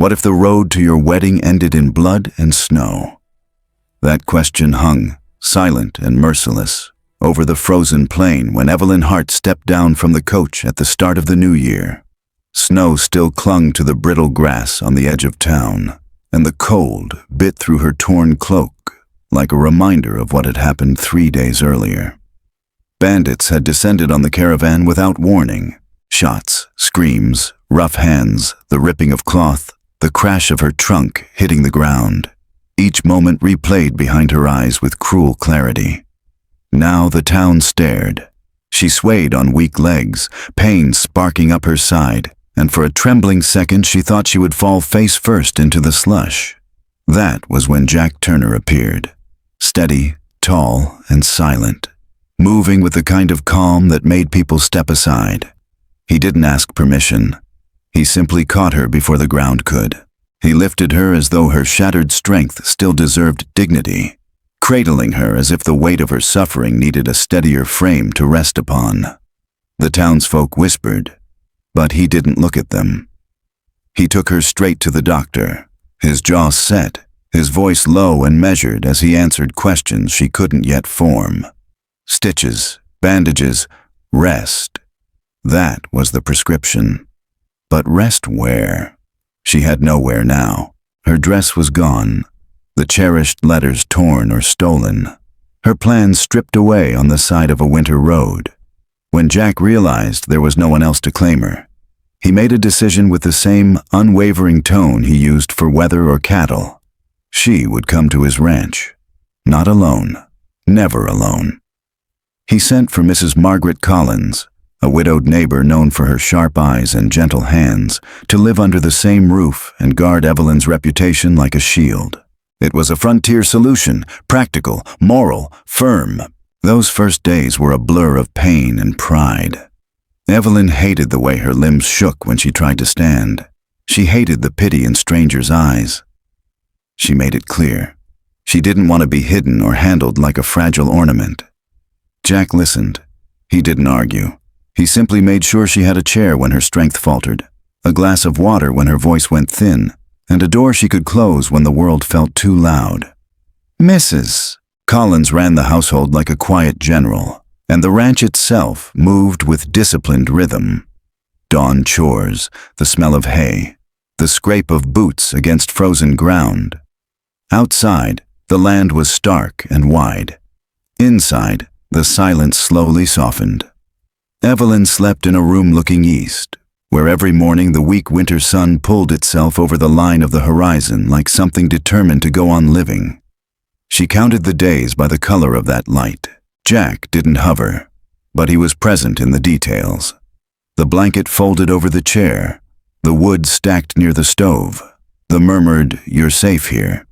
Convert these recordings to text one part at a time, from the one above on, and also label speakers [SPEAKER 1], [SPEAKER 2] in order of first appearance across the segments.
[SPEAKER 1] What if the road to your wedding ended in blood and snow? That question hung, silent and merciless, over the frozen plain when Evelyn Hart stepped down from the coach at the start of the new year. Snow still clung to the brittle grass on the edge of town, and the cold bit through her torn cloak like a reminder of what had happened 3 days earlier. Bandits had descended on the caravan without warning. Shots, screams, rough hands, the ripping of cloth, the crash of her trunk hitting the ground. Each moment replayed behind her eyes with cruel clarity. Now the town stared. She swayed on weak legs, pain sparking up her side, and for a trembling second she thought she would fall face first into the slush. That was when Jack Turner appeared. Steady, tall, and silent, moving with the kind of calm that made people step aside. He didn't ask permission. He simply caught her before the ground could. He lifted her as though her shattered strength still deserved dignity, cradling her as if the weight of her suffering needed a steadier frame to rest upon. The townsfolk whispered, but he didn't look at them. He took her straight to the doctor, his jaw set, his voice low and measured as he answered questions she couldn't yet form. Stitches, bandages, rest. That was the prescription. But rest where? She had nowhere now. Her dress was gone, the cherished letters torn or stolen, her plans stripped away on the side of a winter road. When Jack realized there was no one else to claim her, he made a decision with the same unwavering tone he used for weather or cattle. She would come to his ranch. Not alone. Never alone. He sent for Mrs. Margaret Collins, a widowed neighbor known for her sharp eyes and gentle hands, to live under the same roof and guard Evelyn's reputation like a shield. It was a frontier solution, practical, moral, firm. Those first days were a blur of pain and pride. Evelyn hated the way her limbs shook when she tried to stand. She hated the pity in strangers' eyes. She made it clear. She didn't want to be hidden or handled like a fragile ornament. Jack listened. He didn't argue. He simply made sure she had a chair when her strength faltered, a glass of water when her voice went thin, and a door she could close when the world felt too loud. Mrs. Collins ran the household like a quiet general, and the ranch itself moved with disciplined rhythm. Dawn chores, the smell of hay, the scrape of boots against frozen ground. Outside, the land was stark and wide. Inside, the silence slowly softened. Evelyn slept in a room looking east, where every morning the weak winter sun pulled itself over the line of the horizon like something determined to go on living. She counted the days by the color of that light. Jack didn't hover, but he was present in the details. The blanket folded over the chair, the wood stacked near the stove, the murmured, "You're safe here."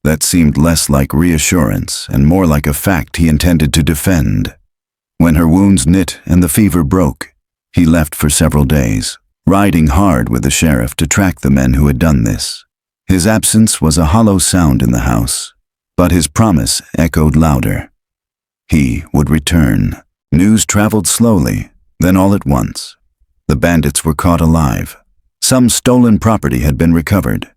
[SPEAKER 1] That seemed less like reassurance and more like a fact he intended to defend. When her wounds knit and the fever broke, he left for several days, riding hard with the sheriff to track the men who had done this. His absence was a hollow sound in the house, but his promise echoed louder. He would return. News traveled slowly, then all at once. The bandits were caught alive. Some stolen property had been recovered.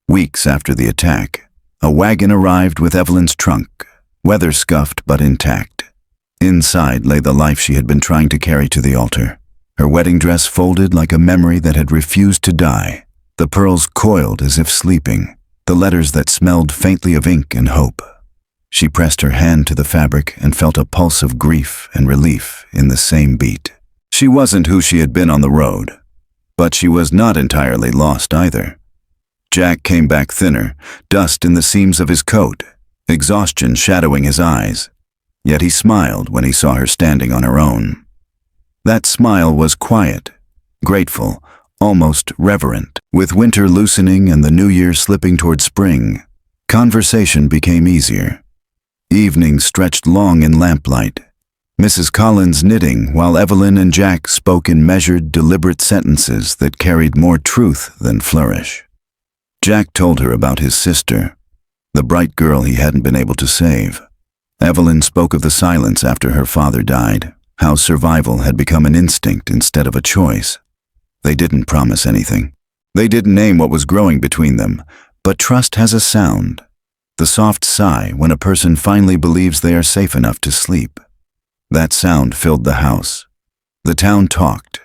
[SPEAKER 1] Weeks after the attack, a wagon arrived with Evelyn's trunk, weather-scuffed but intact. Inside lay the life she had been trying to carry to the altar. Her wedding dress folded like a memory that had refused to die, the pearls coiled as if sleeping, the letters that smelled faintly of ink and hope. She pressed her hand to the fabric and felt a pulse of grief and relief in the same beat. She wasn't who she had been on the road, but she was not entirely lost either. Jack came back thinner, dust in the seams of his coat, exhaustion shadowing his eyes. Yet he smiled when he saw her standing on her own. That smile was quiet, grateful, almost reverent. With winter loosening and the new year slipping toward spring, conversation became easier. Evenings stretched long in lamplight, Mrs. Collins knitting while Evelyn and Jack spoke in measured, deliberate sentences that carried more truth than flourish. Jack told her about his sister, the bright girl he hadn't been able to save. Evelyn spoke of the silence after her father died, how survival had become an instinct instead of a choice. They didn't promise anything. They didn't name what was growing between them, but trust has a sound. The soft sigh when a person finally believes they are safe enough to sleep. That sound filled the house. The town talked.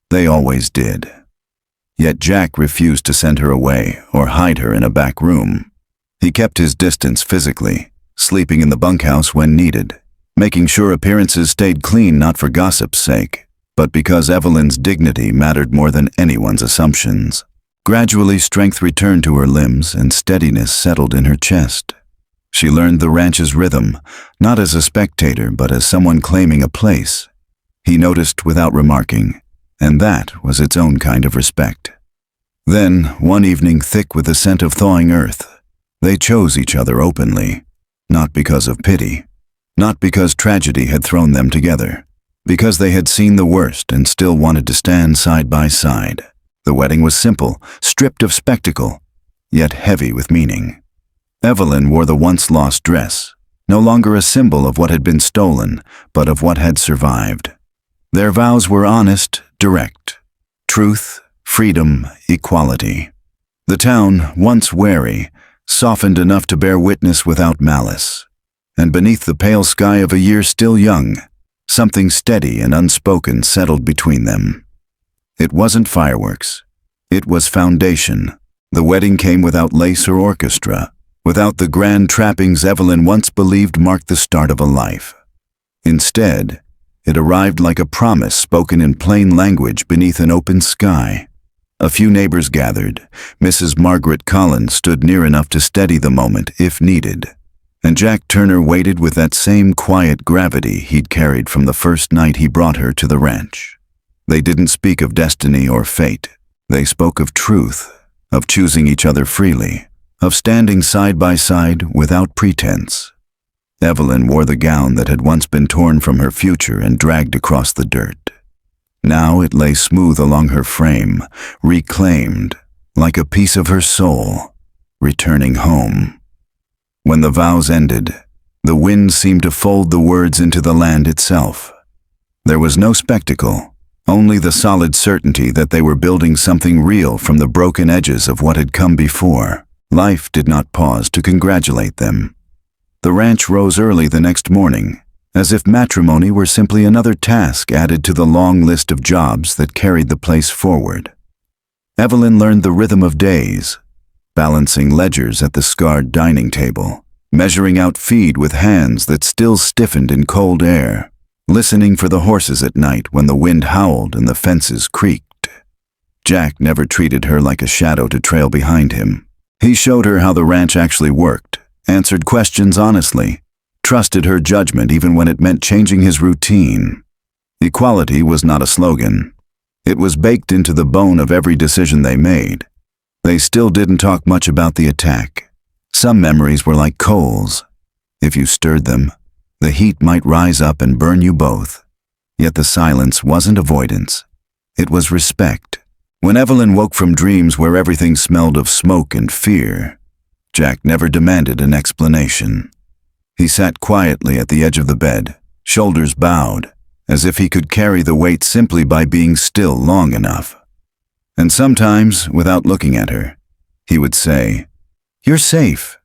[SPEAKER 1] They always did. Yet Jack refused to send her away or hide her in a back room. He kept his distance physically, sleeping in the bunkhouse when needed, making sure appearances stayed clean not for gossip's sake, but because Evelyn's dignity mattered more than anyone's assumptions. Gradually, strength returned to her limbs and steadiness settled in her chest. She learned the ranch's rhythm, not as a spectator but as someone claiming a place. He noticed without remarking, and that was its own kind of respect. Then, one evening thick with the scent of thawing earth, they chose each other openly, not because of pity, not because tragedy had thrown them together, because they had seen the worst and still wanted to stand side by side. The wedding was simple, stripped of spectacle, yet heavy with meaning. Evelyn wore the once-lost dress, no longer a symbol of what had been stolen, but of what had survived. Their vows were honest, direct. Truth, freedom, equality. The town, once wary, softened enough to bear witness without malice. And beneath the pale sky of a year still young, something steady and unspoken settled between them. It wasn't fireworks. It was foundation. The wedding came without lace or orchestra, without the grand trappings Evelyn once believed marked the start of a life. Instead, it arrived like a promise spoken in plain language beneath an open sky. A few neighbors gathered. Mrs. Margaret Collins stood near enough to steady the moment if needed. And Jack Turner waited with that same quiet gravity he'd carried from the first night he brought her to the ranch. They didn't speak of destiny or fate. They spoke of truth, of choosing each other freely, of standing side by side without pretense. Evelyn wore the gown that had once been torn from her future and dragged across the dirt. Now it lay smooth along her frame, reclaimed, like a piece of her soul, returning home. When the vows ended, the wind seemed to fold the words into the land itself. There was no spectacle, only the solid certainty that they were building something real from the broken edges of what had come before. Life did not pause to congratulate them. The ranch rose early the next morning, as if matrimony were simply another task added to the long list of jobs that carried the place forward. Evelyn learned the rhythm of days, balancing ledgers at the scarred dining table, measuring out feed with hands that still stiffened in cold air, listening for the horses at night when the wind howled and the fences creaked. Jack never treated her like a shadow to trail behind him. He showed her how the ranch actually worked, answered questions honestly, trusted her judgment even when it meant changing his routine. Equality was not a slogan. It was baked into the bone of every decision they made. They still didn't talk much about the attack. Some memories were like coals. If you stirred them, the heat might rise up and burn you both. Yet the silence wasn't avoidance. It was respect. When Evelyn woke from dreams where everything smelled of smoke and fear, Jack never demanded an explanation. He sat quietly at the edge of the bed, shoulders bowed, as if he could carry the weight simply by being still long enough. And sometimes, without looking at her, he would say, "You're safe,"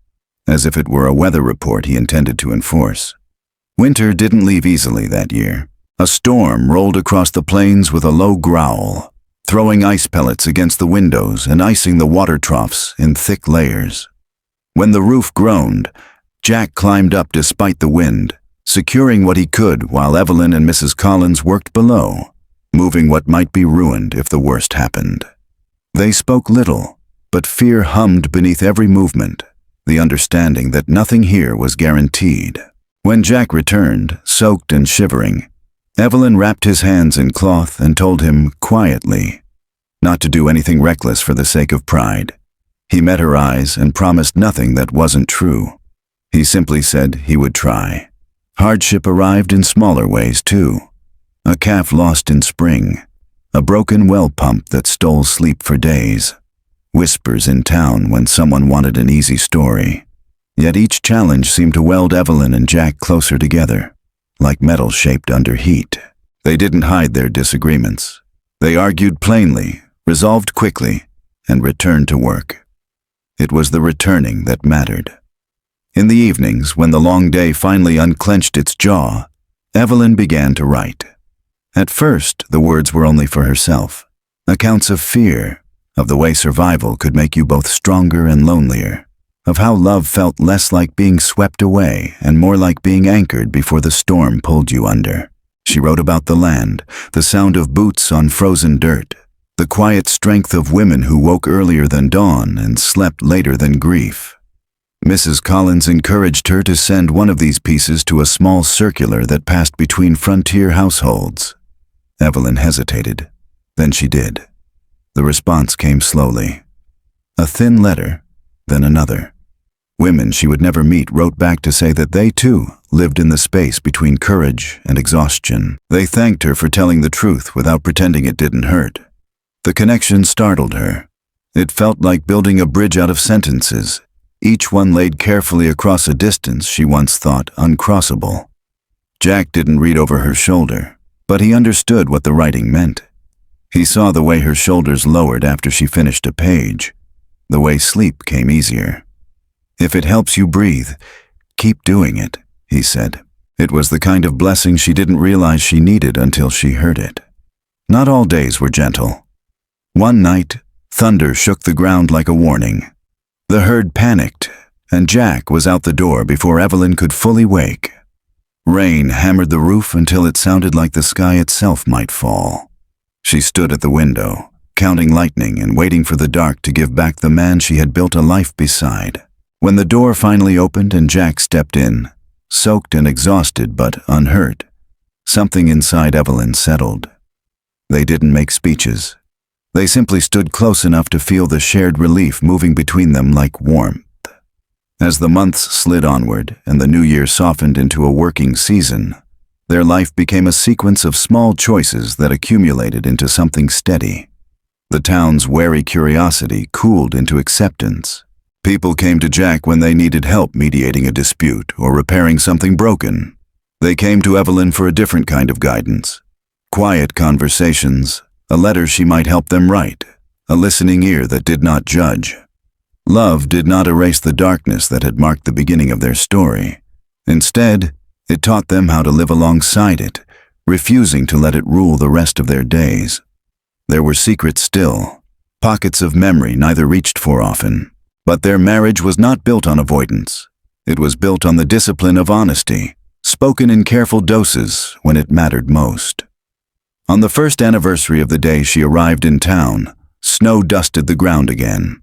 [SPEAKER 1] as if it were a weather report he intended to enforce. Winter didn't leave easily that year. A storm rolled across the plains with a low growl, throwing ice pellets against the windows and icing the water troughs in thick layers. When the roof groaned, Jack climbed up despite the wind, securing what he could while Evelyn and Mrs. Collins worked below, moving what might be ruined if the worst happened. They spoke little, but fear hummed beneath every movement, the understanding that nothing here was guaranteed. When Jack returned, soaked and shivering, Evelyn wrapped his hands in cloth and told him, quietly, not to do anything reckless for the sake of pride. He met her eyes and promised nothing that wasn't true. He simply said he would try. Hardship arrived in smaller ways, too. A calf lost in spring, a broken well pump that stole sleep for days, whispers in town when someone wanted an easy story. Yet each challenge seemed to weld Evelyn and Jack closer together, like metal shaped under heat. They didn't hide their disagreements. They argued plainly, resolved quickly, and returned to work. It was the returning that mattered. In the evenings, when the long day finally unclenched its jaw, Evelyn began to write. At first, the words were only for herself. Accounts of fear, of the way survival could make you both stronger and lonelier, of how love felt less like being swept away and more like being anchored before the storm pulled you under. She wrote about the land, the sound of boots on frozen dirt, the quiet strength of women who woke earlier than dawn and slept later than grief. Mrs. Collins encouraged her to send one of these pieces to a small circular that passed between frontier households. Evelyn hesitated. Then she did. The response came slowly. A thin letter, then another. Women she would never meet wrote back to say that they, too, lived in the space between courage and exhaustion. They thanked her for telling the truth without pretending it didn't hurt. The connection startled her. It felt like building a bridge out of sentences, each one laid carefully across a distance she once thought uncrossable. Jack didn't read over her shoulder, but he understood what the writing meant. He saw the way her shoulders lowered after she finished a page, the way sleep came easier. "If it helps you breathe, keep doing it," he said. It was the kind of blessing she didn't realize she needed until she heard it. Not all days were gentle. One night, thunder shook the ground like a warning. The herd panicked, and Jack was out the door before Evelyn could fully wake. Rain hammered the roof until it sounded like the sky itself might fall. She stood at the window, counting lightning and waiting for the dark to give back the man she had built a life beside. When the door finally opened and Jack stepped in, soaked and exhausted but unhurt, something inside Evelyn settled. They didn't make speeches. They simply stood close enough to feel the shared relief moving between them like warmth. As the months slid onward and the new year softened into a working season, their life became a sequence of small choices that accumulated into something steady. The town's wary curiosity cooled into acceptance. People came to Jack when they needed help mediating a dispute or repairing something broken. They came to Evelyn for a different kind of guidance. Quiet conversations, a letter she might help them write, a listening ear that did not judge. Love did not erase the darkness that had marked the beginning of their story. Instead, it taught them how to live alongside it, refusing to let it rule the rest of their days. There were secrets still, pockets of memory neither reached for often. But their marriage was not built on avoidance. It was built on the discipline of honesty, spoken in careful doses when it mattered most. On the first anniversary of the day she arrived in town, snow dusted the ground again.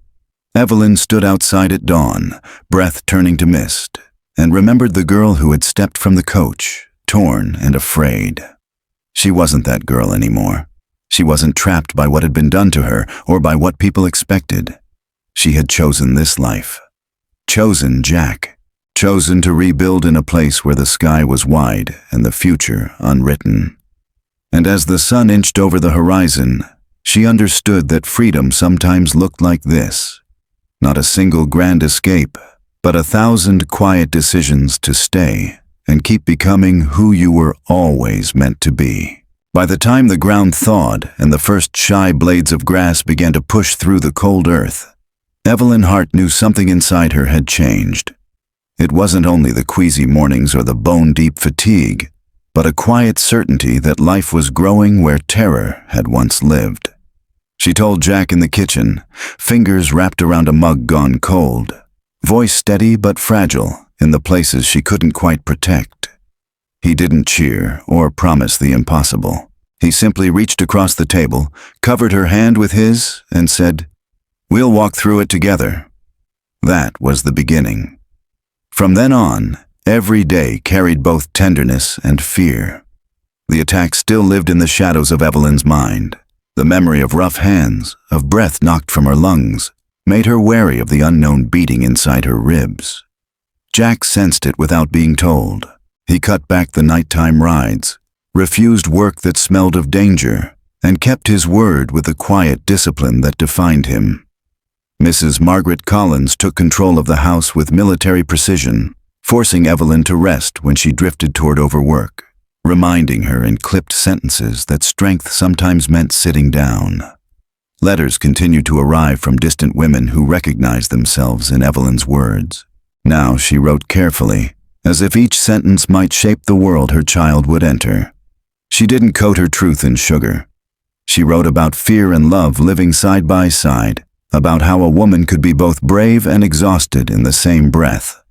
[SPEAKER 1] Evelyn stood outside at dawn, breath turning to mist, and remembered the girl who had stepped from the coach, torn and afraid. She wasn't that girl anymore. She wasn't trapped by what had been done to her or by what people expected. She had chosen this life. Chosen Jack. Chosen to rebuild in a place where the sky was wide and the future unwritten. And as the sun inched over the horizon, she understood that freedom sometimes looked like this. Not a single grand escape, but 1,000 quiet decisions to stay and keep becoming who you were always meant to be. By the time the ground thawed and the first shy blades of grass began to push through the cold earth, Evelyn Hart knew something inside her had changed. It wasn't only the queasy mornings or the bone-deep fatigue, but a quiet certainty that life was growing where terror had once lived. She told Jack in the kitchen, fingers wrapped around a mug gone cold, voice steady but fragile in the places she couldn't quite protect. He didn't cheer or promise the impossible. He simply reached across the table, covered her hand with his, and said, "We'll walk through it together." That was the beginning. From then on, every day carried both tenderness and fear. The attack still lived in the shadows of Evelyn's mind. The memory of rough hands, of breath knocked from her lungs, made her wary of the unknown beating inside her ribs. Jack sensed it without being told. He cut back the nighttime rides, refused work that smelled of danger, and kept his word with the quiet discipline that defined him. Mrs. Margaret Collins took control of the house with military precision, forcing Evelyn to rest when she drifted toward overwork, reminding her in clipped sentences that strength sometimes meant sitting down. Letters continued to arrive from distant women who recognized themselves in Evelyn's words. Now she wrote carefully, as if each sentence might shape the world her child would enter. She didn't coat her truth in sugar. She wrote about fear and love living side by side, about how a woman could be both brave and exhausted in the same breath.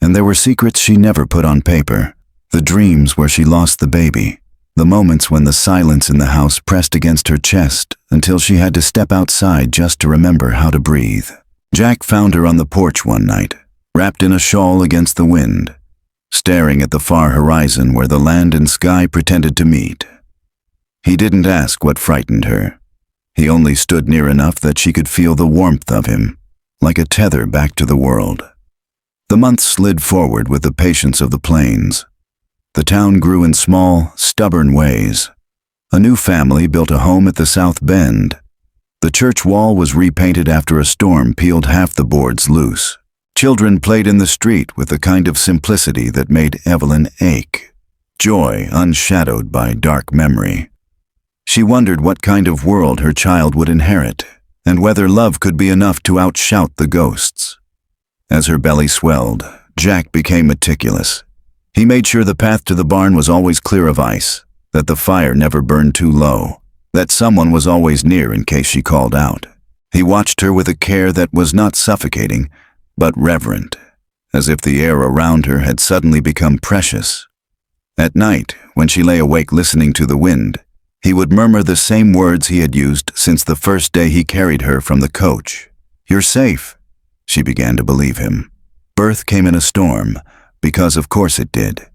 [SPEAKER 1] And there were secrets she never put on paper, the dreams where she lost the baby, the moments when the silence in the house pressed against her chest until she had to step outside just to remember how to breathe. Jack found her on the porch one night, wrapped in a shawl against the wind, staring at the far horizon where the land and sky pretended to meet. He didn't ask what frightened her. He only stood near enough that she could feel the warmth of him, like a tether back to the world. The months slid forward with the patience of the plains. The town grew in small, stubborn ways. A new family built a home at the South Bend. The church wall was repainted after a storm peeled half the boards loose. Children played in the street with the kind of simplicity that made Evelyn ache, joy unshadowed by dark memory. She wondered what kind of world her child would inherit, and whether love could be enough to outshout the ghosts. As her belly swelled, Jack became meticulous. He made sure the path to the barn was always clear of ice, that the fire never burned too low, that someone was always near in case she called out. He watched her with a care that was not suffocating, but reverent, as if the air around her had suddenly become precious. At night, when she lay awake listening to the wind, he would murmur the same words he had used since the first day he carried her from the coach. "You're safe." She began to believe him. Birth came in a storm, because of course it did.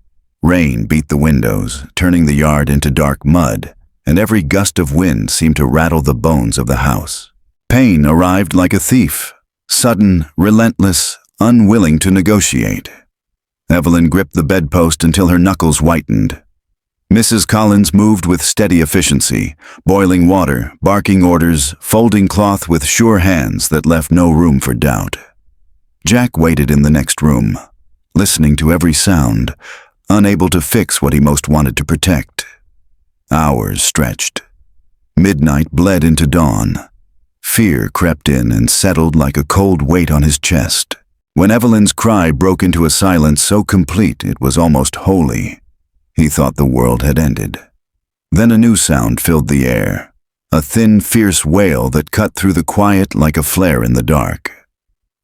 [SPEAKER 1] Rain beat the windows, turning the yard into dark mud, and every gust of wind seemed to rattle the bones of the house. Pain arrived like a thief, sudden, relentless, unwilling to negotiate. Evelyn gripped the bedpost until her knuckles whitened. Mrs. Collins moved with steady efficiency, boiling water, barking orders, folding cloth with sure hands that left no room for doubt. Jack waited in the next room, listening to every sound, unable to fix what he most wanted to protect. Hours stretched. Midnight bled into dawn. Fear crept in and settled like a cold weight on his chest. When Evelyn's cry broke into a silence so complete it was almost holy, he thought the world had ended. Then a new sound filled the air, a thin, fierce wail that cut through the quiet like a flare in the dark.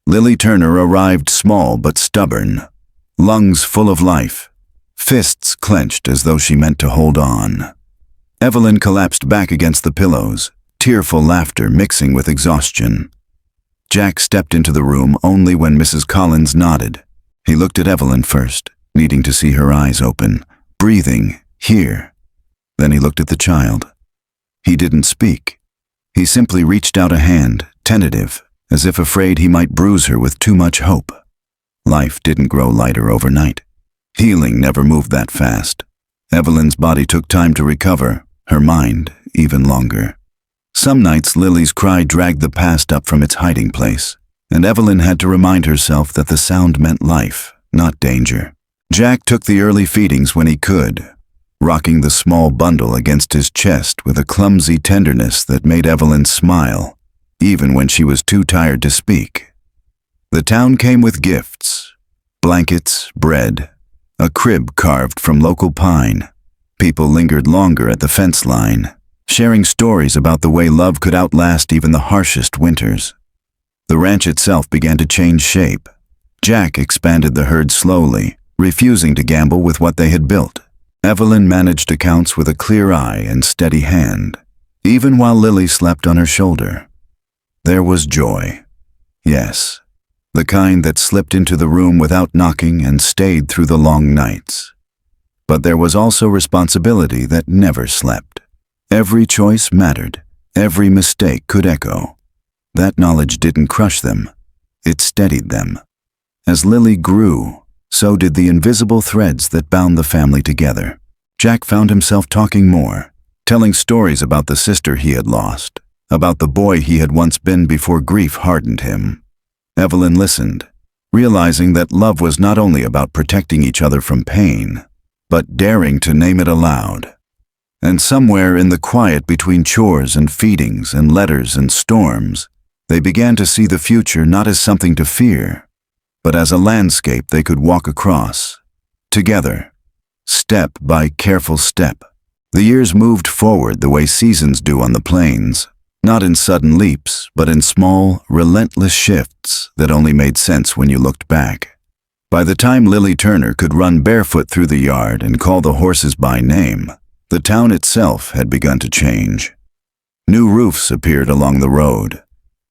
[SPEAKER 1] Lily Turner arrived small but stubborn, lungs full of life, fists clenched as though she meant to hold on. Evelyn collapsed back against the pillows, tearful laughter mixing with exhaustion. Jack stepped into the room only when Mrs. Collins nodded. He looked at Evelyn first, needing to see her eyes open, breathing, here. Then he looked at the child. He didn't speak. He simply reached out a hand, tentative, as if afraid he might bruise her with too much hope. Life didn't grow lighter overnight. Healing never moved that fast. Evelyn's body took time to recover, her mind even longer. Some nights Lily's cry dragged the past up from its hiding place, and Evelyn had to remind herself that the sound meant life, not danger. Jack took the early feedings when he could, rocking the small bundle against his chest with a clumsy tenderness that made Evelyn smile, even when she was too tired to speak. The town came with gifts, blankets, bread, a crib carved from local pine. People lingered longer at the fence line, sharing stories about the way love could outlast even the harshest winters. The ranch itself began to change shape. Jack expanded the herd slowly, refusing to gamble with what they had built. Evelyn managed accounts with a clear eye and steady hand, even while Lily slept on her shoulder. There was joy. Yes, the kind that slipped into the room without knocking and stayed through the long nights. But there was also responsibility that never slept. Every choice mattered. Every mistake could echo. That knowledge didn't crush them. It steadied them. As Lily grew, so did the invisible threads that bound the family together. Jack found himself talking more, telling stories about the sister he had lost, about the boy he had once been before grief hardened him. Evelyn listened, realizing that love was not only about protecting each other from pain, but daring to name it aloud. And somewhere in the quiet between chores and feedings and letters and storms, they began to see the future not as something to fear, but as a landscape they could walk across, together, step by careful step. The years moved forward the way seasons do on the plains, not in sudden leaps, but in small, relentless shifts that only made sense when you looked back. By the time Lily Turner could run barefoot through the yard and call the horses by name, the town itself had begun to change. New roofs appeared along the road.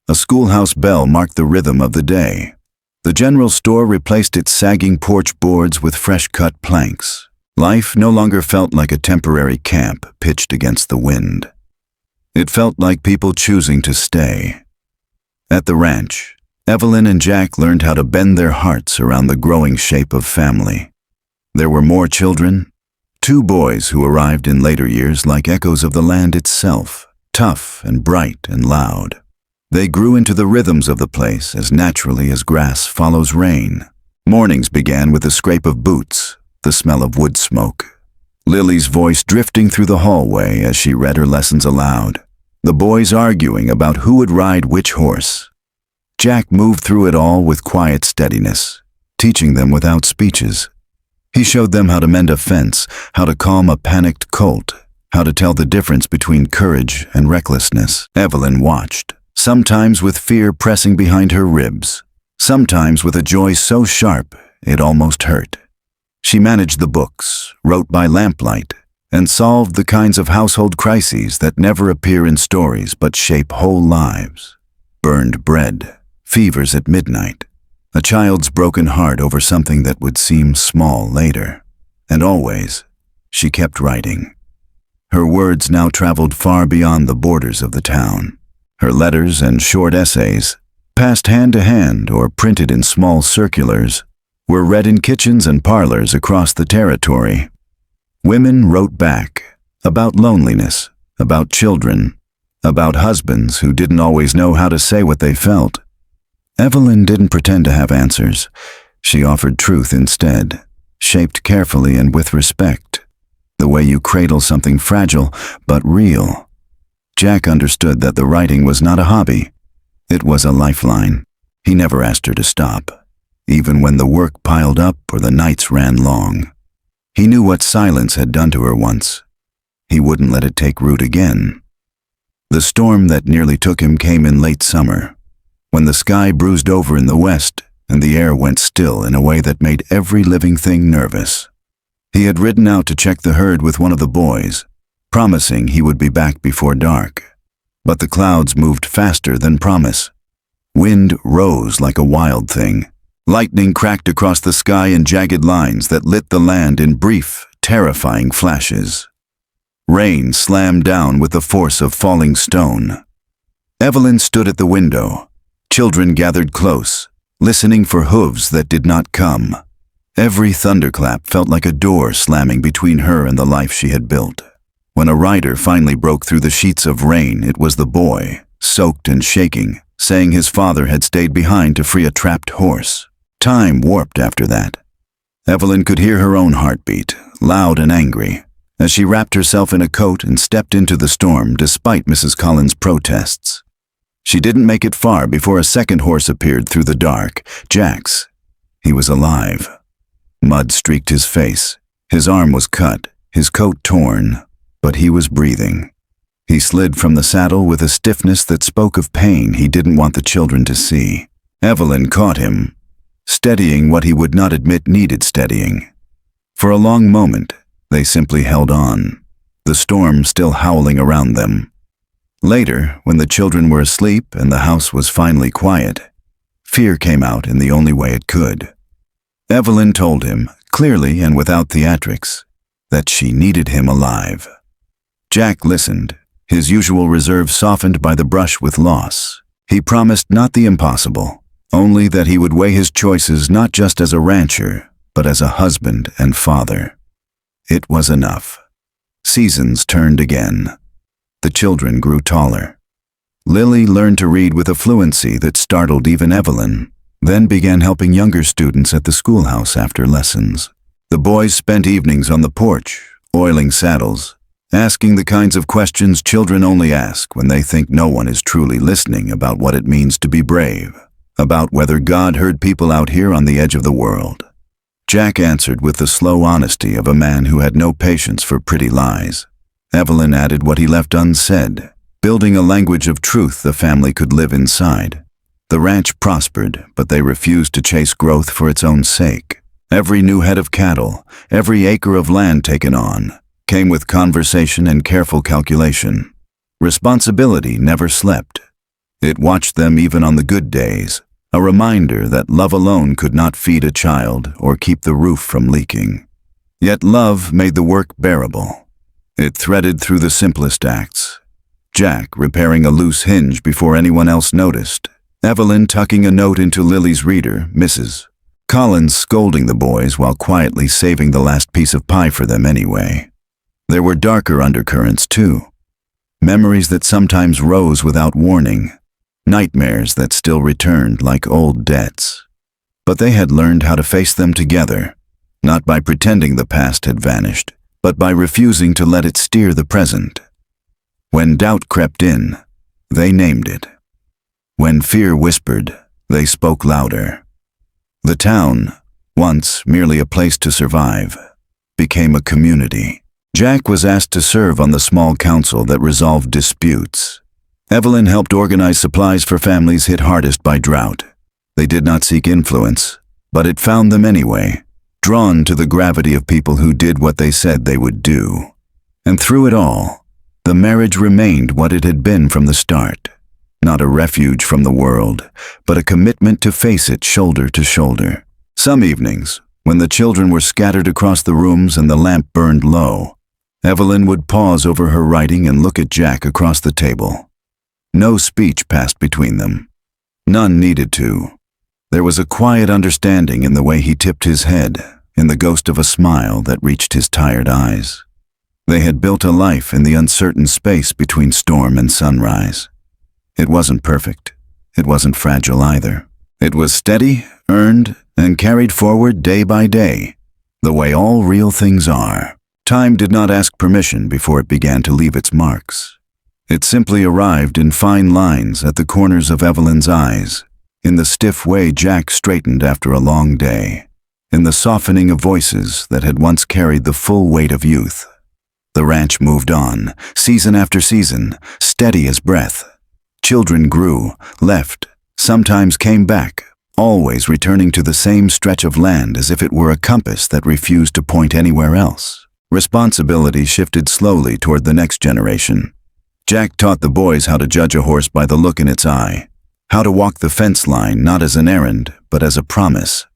[SPEAKER 1] A schoolhouse bell marked the rhythm of the day. The general store replaced its sagging porch boards with fresh-cut planks. Life no longer felt like a temporary camp pitched against the wind. It felt like people choosing to stay. At the ranch, Evelyn and Jack learned how to bend their hearts around the growing shape of family. There were more children, 2 boys who arrived in later years like echoes of the land itself, tough and bright and loud. They grew into the rhythms of the place as naturally as grass follows rain. Mornings began with the scrape of boots, the smell of wood smoke, Lily's voice drifting through the hallway as she read her lessons aloud, the boys arguing about who would ride which horse. Jack moved through it all with quiet steadiness, teaching them without speeches. He showed them how to mend a fence, how to calm a panicked colt, how to tell the difference between courage and recklessness. Evelyn watched, sometimes with fear pressing behind her ribs, sometimes with a joy so sharp it almost hurt. She managed the books, wrote by lamplight, and solved the kinds of household crises that never appear in stories but shape whole lives. Burned bread, fevers at midnight, a child's broken heart over something that would seem small later. And always, she kept writing. Her words now traveled far beyond the borders of the town. Her letters and short essays, passed hand to hand or printed in small circulars, were read in kitchens and parlors across the territory. Women wrote back about loneliness, about children, about husbands who didn't always know how to say what they felt. Evelyn didn't pretend to have answers. She offered truth instead, shaped carefully and with respect, the way you cradle something fragile but real. Jack understood that the writing was not a hobby. It was a lifeline. He never asked her to stop, even when the work piled up or the nights ran long. He knew what silence had done to her once. He wouldn't let it take root again. The storm that nearly took him came in late summer, when the sky bruised over in the west and the air went still in a way that made every living thing nervous. He had ridden out to check the herd with one of the boys, promising he would be back before dark. But the clouds moved faster than promise. Wind rose like a wild thing. Lightning cracked across the sky in jagged lines that lit the land in brief, terrifying flashes. Rain slammed down with the force of falling stone. Evelyn stood at the window. Children gathered close, listening for hooves that did not come. Every thunderclap felt like a door slamming between her and the life she had built. When a rider finally broke through the sheets of rain, it was the boy, soaked and shaking, saying his father had stayed behind to free a trapped horse. Time warped after that. Evelyn could hear her own heartbeat, loud and angry, as she wrapped herself in a coat and stepped into the storm despite Mrs. Collins' protests. She didn't make it far before a second horse appeared through the dark, Jack's. He was alive. Mud streaked his face. His arm was cut, his coat torn, but he was breathing. He slid from the saddle with a stiffness that spoke of pain he didn't want the children to see. Evelyn caught him, steadying what he would not admit needed steadying. For a long moment, they simply held on, the storm still howling around them. Later, when the children were asleep and the house was finally quiet, fear came out in the only way it could. Evelyn told him, clearly and without theatrics, that she needed him alive. Jack listened, his usual reserve softened by the brush with loss. He promised not the impossible, only that he would weigh his choices not just as a rancher, but as a husband and father. It was enough. Seasons turned again. The children grew taller. Lily learned to read with a fluency that startled even Evelyn, then began helping younger students at the schoolhouse after lessons. The boys spent evenings on the porch, oiling saddles, asking the kinds of questions children only ask when they think no one is truly listening, about what it means to be brave, about whether God heard people out here on the edge of the world. Jack answered with the slow honesty of a man who had no patience for pretty lies. Evelyn added what he left unsaid, building a language of truth the family could live inside. The ranch prospered, but they refused to chase growth for its own sake. Every new head of cattle, every acre of land taken on, came with conversation and careful calculation. Responsibility never slept. It watched them even on the good days, a reminder that love alone could not feed a child or keep the roof from leaking. Yet love made the work bearable. It threaded through the simplest acts. Jack repairing a loose hinge before anyone else noticed. Evelyn tucking a note into Lily's reader, Mrs. Collins scolding the boys while quietly saving the last piece of pie for them anyway. There were darker undercurrents too. Memories that sometimes rose without warning. Nightmares that still returned like old debts. But they had learned how to face them together, not by pretending the past had vanished, but by refusing to let it steer the present. When doubt crept in, they named it. When fear whispered, they spoke louder. The town, once merely a place to survive, became a community. Jack was asked to serve on the small council that resolved disputes. Evelyn helped organize supplies for families hit hardest by drought. They did not seek influence, but it found them anyway, drawn to the gravity of people who did what they said they would do. And through it all, the marriage remained what it had been from the start. Not a refuge from the world, but a commitment to face it shoulder to shoulder. Some evenings, when the children were scattered across the rooms and the lamp burned low, Evelyn would pause over her writing and look at Jack across the table. No speech passed between them. None needed to. There was a quiet understanding in the way he tipped his head, in the ghost of a smile that reached his tired eyes. They had built a life in the uncertain space between storm and sunrise. It wasn't perfect. It wasn't fragile either. It was steady, earned, and carried forward day by day, the way all real things are. Time did not ask permission before it began to leave its marks. It simply arrived in fine lines at the corners of Evelyn's eyes, in the stiff way Jack straightened after a long day, in the softening of voices that had once carried the full weight of youth. The ranch moved on, season after season, steady as breath. Children grew, left, sometimes came back, always returning to the same stretch of land as if it were a compass that refused to point anywhere else. Responsibility shifted slowly toward the next generation. Jack taught the boys how to judge a horse by the look in its eye, how to walk the fence line not as an errand, but as a promise.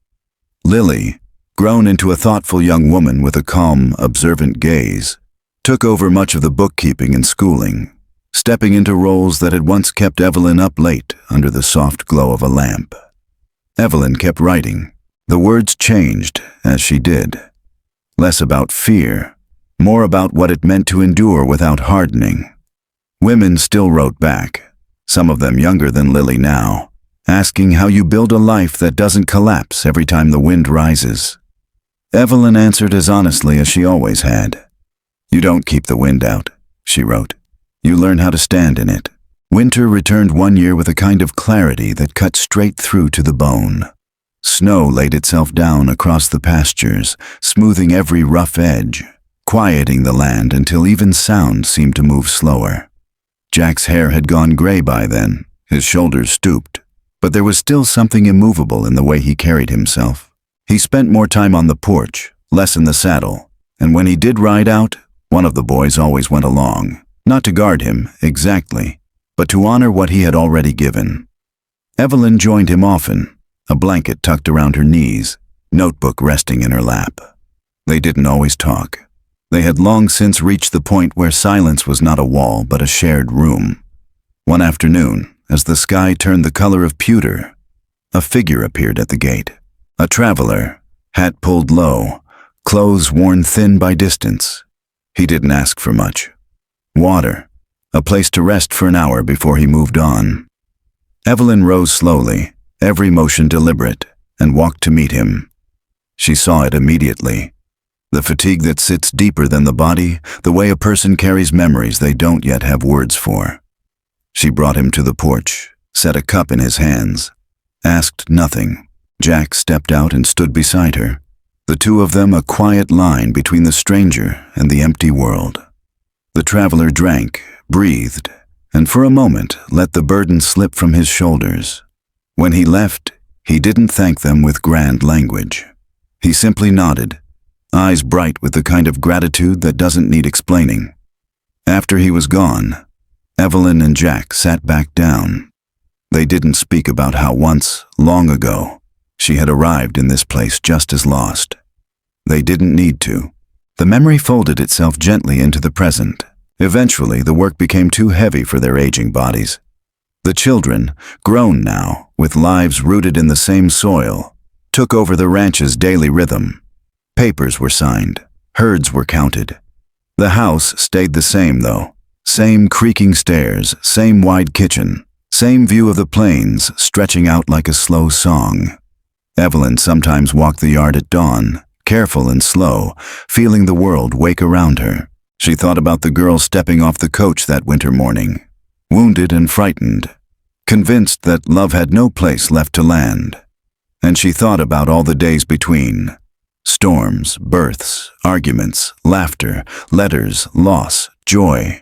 [SPEAKER 1] Lily, grown into a thoughtful young woman with a calm, observant gaze, took over much of the bookkeeping and schooling, stepping into roles that had once kept Evelyn up late under the soft glow of a lamp. Evelyn kept writing. The words changed as she did. Less about fear, more about what it meant to endure without hardening. Women still wrote back, some of them younger than Lily now, asking how you build a life that doesn't collapse every time the wind rises. Evelyn answered as honestly as she always had. You don't keep the wind out, she wrote. You learn how to stand in it. Winter returned one year with a kind of clarity that cut straight through to the bone. Snow laid itself down across the pastures, smoothing every rough edge, quieting the land until even sound seemed to move slower. Jack's hair had gone gray by then, his shoulders stooped, but there was still something immovable in the way he carried himself. He spent more time on the porch, less in the saddle, and when he did ride out, one of the boys always went along, not to guard him, exactly, but to honor what he had already given. Evelyn joined him often, a blanket tucked around her knees, notebook resting in her lap. They didn't always talk. They had long since reached the point where silence was not a wall but a shared room. One afternoon, as the sky turned the color of pewter, a figure appeared at the gate. A traveler, hat pulled low, clothes worn thin by distance. He didn't ask for much. Water, a place to rest for an hour before he moved on. Evelyn rose slowly, every motion deliberate, and walked to meet him. She saw it immediately. The fatigue that sits deeper than the body, the way a person carries memories they don't yet have words for. She brought him to the porch, set a cup in his hands, asked nothing. Jack stepped out and stood beside her, the two of them a quiet line between the stranger and the empty world. The traveler drank, breathed, and for a moment let the burden slip from his shoulders. When he left, he didn't thank them with grand language. He simply nodded, eyes bright with the kind of gratitude that doesn't need explaining. After he was gone, Evelyn and Jack sat back down. They didn't speak about how once, long ago, she had arrived in this place just as lost. They didn't need to. The memory folded itself gently into the present. Eventually, the work became too heavy for their aging bodies. The children, grown now, with lives rooted in the same soil, took over the ranch's daily rhythm. Papers were signed, herds were counted. The house stayed the same, though. Same creaking stairs, same wide kitchen, same view of the plains stretching out like a slow song. Evelyn sometimes walked the yard at dawn, careful and slow, feeling the world wake around her. She thought about the girl stepping off the coach that winter morning, wounded and frightened, convinced that love had no place left to land. And she thought about all the days between. Storms, births, arguments, laughter, letters, loss, joy,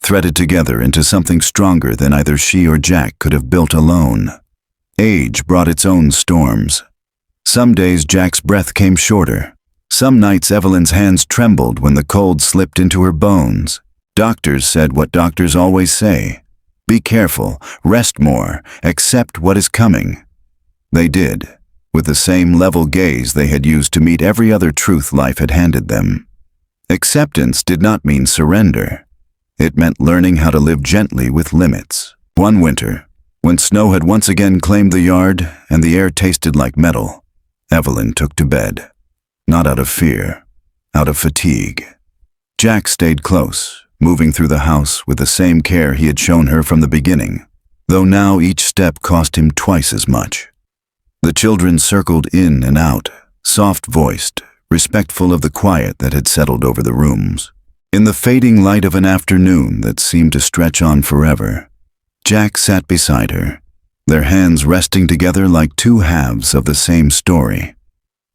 [SPEAKER 1] threaded together into something stronger than either she or Jack could have built alone. Age brought its own storms. Some days Jack's breath came shorter. Some nights Evelyn's hands trembled when the cold slipped into her bones. Doctors said what doctors always say. Be careful, rest more, accept what is coming. They did, with the same level gaze they had used to meet every other truth life had handed them. Acceptance did not mean surrender. It meant learning how to live gently with limits. One winter, when snow had once again claimed the yard and the air tasted like metal, Evelyn took to bed. Not out of fear, out of fatigue. Jack stayed close, moving through the house with the same care he had shown her from the beginning, though now each step cost him twice as much. The children circled in and out, soft-voiced, respectful of the quiet that had settled over the rooms. In the fading light of an afternoon that seemed to stretch on forever, Jack sat beside her, their hands resting together like two halves of the same story.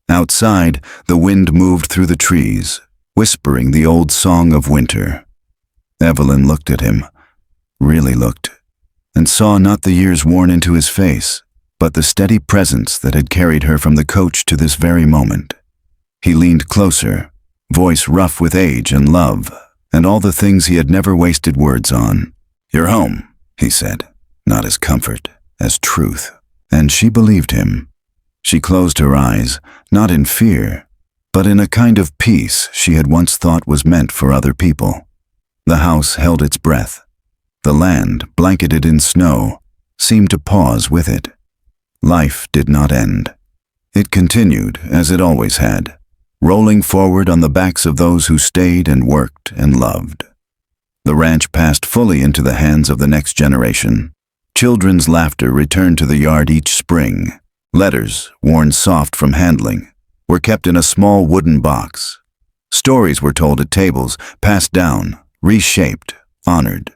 [SPEAKER 1] Outside, the wind moved through the trees, whispering the old song of winter. Evelyn looked at him, really looked, and saw not the years worn into his face, but the steady presence that had carried her from the coach to this very moment. He leaned closer, voice rough with age and love, and all the things he had never wasted words on. "You're home," he said, not as comfort, as truth, and she believed him. She closed her eyes, not in fear, but in a kind of peace she had once thought was meant for other people. The house held its breath. The land, blanketed in snow, seemed to pause with it. Life did not end. It continued, as it always had, rolling forward on the backs of those who stayed and worked and loved. The ranch passed fully into the hands of the next generation. Children's laughter returned to the yard each spring. Letters, worn soft from handling, were kept in a small wooden box. Stories were told at tables, passed down, reshaped, honored.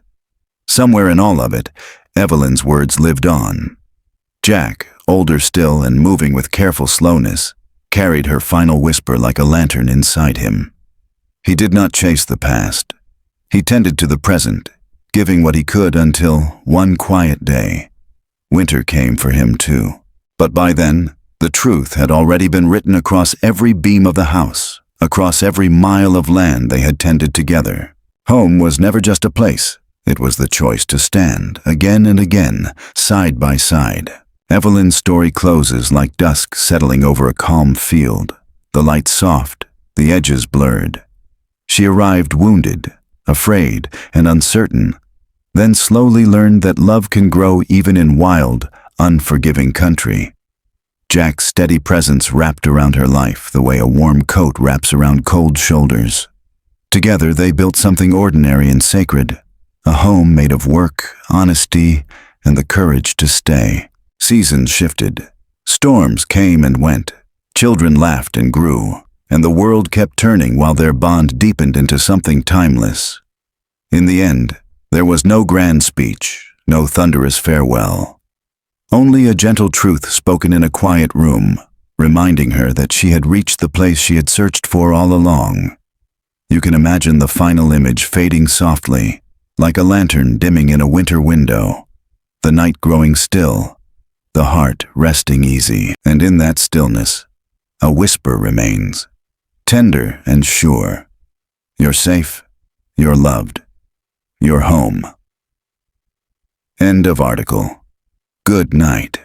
[SPEAKER 1] Somewhere in all of it, Evelyn's words lived on. Jack, older still and moving with careful slowness, carried her final whisper like a lantern inside him. He did not chase the past. He tended to the present, giving what he could until one quiet day. Winter came for him too. But by then, the truth had already been written across every beam of the house, across every mile of land they had tended together. Home was never just a place. It was the choice to stand, again and again, side by side. Evelyn's story closes like dusk settling over a calm field, the light soft, the edges blurred. She arrived wounded, afraid, and uncertain, then slowly learned that love can grow even in wild, unforgiving country. Jack's steady presence wrapped around her life the way a warm coat wraps around cold shoulders. Together they built something ordinary and sacred, a home made of work, honesty, and the courage to stay. Seasons shifted. Storms came and went. Children laughed and grew. and the world kept turning while their bond deepened into something timeless. In the end, there was no grand speech, no thunderous farewell. Only a gentle truth spoken in a quiet room, reminding her that she had reached the place she had searched for all along. You can imagine the final image fading softly, like a lantern dimming in a winter window, the night growing still, the heart resting easy, and in that stillness, a whisper remains, tender and sure. You're safe, you're loved, you're home. End of article. Good night.